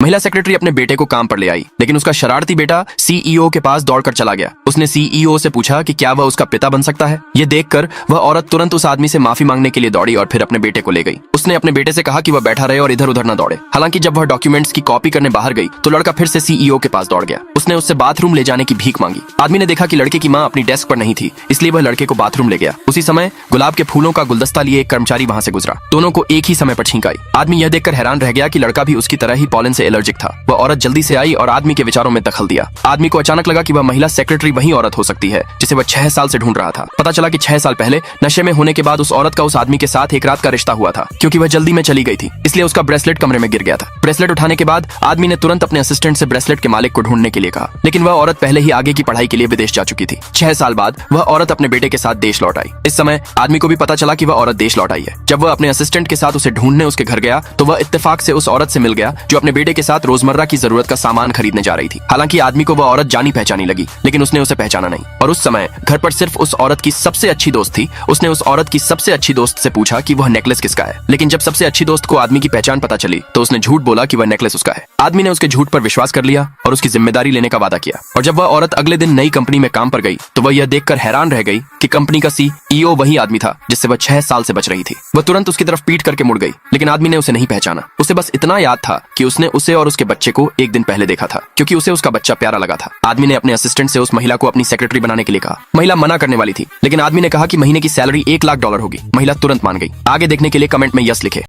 महिला सेक्रेटरी अपने बेटे को काम पर ले आई, लेकिन उसका शरारती बेटा सीईओ के पास दौड़कर चला गया। उसने सीईओ से पूछा कि क्या वह उसका पिता बन सकता है। ये देखकर वह औरत तुरंत उस आदमी से माफी मांगने के लिए दौड़ी और फिर अपने बेटे को ले गई। उसने अपने बेटे से कहा कि वह बैठा रहे और इधर उधर न दौड़े। हालांकि जब वह डॉक्यूमेंट्स की कॉपी करने बाहर गई तो लड़का फिर से सीईओ के पास दौड़ गया। उसने उससे बाथरूम ले जाने की भीख मांगी। आदमी ने देखा कि लड़के की माँ अपनी डेस्क पर नहीं थी, इसलिए वह लड़के को बाथरूम ले गया। उसी समय गुलाब के फूलों का गुलदस्ता लिए एक कर्मचारी वहां से गुजरा। दोनों को एक ही समय पर छींक आई। आदमी यह देखकर हैरान रह गया कि लड़का भी उसकी तरह ही पॉलन से एलर्जिक था। वह औरत जल्दी से आई और आदमी के विचारों में दखल दिया। आदमी को अचानक लगा कि वह महिला सेक्रेटरी वही औरत हो सकती है जिसे वह 6 साल से ढूंढ रहा था। पता चला कि 6 साल पहले नशे में होने के बाद उस औरत का उस आदमी के साथ एक रात का रिश्ता हुआ था। क्योंकि वह जल्दी में चली गई थी, इसलिए उसका ब्रेसलेट कमरे में गिर गया था। ब्रेसलेट उठाने के बाद आदमी ने तुरंत अपने असिस्टेंट से ब्रेसलेट के मालिक को ढूंढने के लिए कहा, लेकिन वह औरत पहले ही आगे की पढ़ाई के लिए विदेश जा चुकी थी। 6 साल बाद वह औरत अपने बेटे के साथ देश लौट आई। इस समय आदमी को भी पता चला कि वह औरत देश लौट आई है। जब वह अपने असिस्टेंट के साथ उसे ढूंढने उसके घर गया तो वह इत्तेफाक से उस औरत से मिल गया जो अपने बेटे के साथ रोजमर्रा की जरूरत का सामान खरीदने जा रही थी। हालांकि आदमी को वह औरत जानी पहचानी लगी, लेकिन उसने उसे पहचाना नहीं। और उस समय घर पर सिर्फ उस औरत की सबसे अच्छी दोस्त थी। उसने उस औरत की सबसे अच्छी दोस्त से पूछा कि वह नेकलेस किसका है, लेकिन जब सबसे अच्छी दोस्त को आदमी की पहचान पता चली तो उसने झूठ बोला कि वह नेकलेस उसका है। आदमी ने उसके झूठ पर विश्वास कर लिया और उसकी जिम्मेदारी लेने का वादा किया। और जब वह औरत अगले दिन नई कंपनी में काम पर गई तो वह यह देखकर हैरान रह गई कि कंपनी का सीईओ वही आदमी था जिससे वह 6 साल से बच रही थी। वह तुरंत उसकी तरफ पीट करके मुड़ गई, लेकिन आदमी ने उसे नहीं पहचाना। उसे बस इतना याद था कि उसने उसे और उसके बच्चे को एक दिन पहले देखा था, क्योंकि उसे उसका बच्चा प्यारा लगा था। आदमी ने अपने असिस्टेंट से उस महिला को अपनी सेक्रेटरी बनाने के लिए कहा। महिला मना करने वाली थी, लेकिन आदमी ने कहा कि महीने की सैलरी $1 लाख होगी। महिला तुरंत मान गई। आगे देखने के लिए कमेंट में यस लिखे।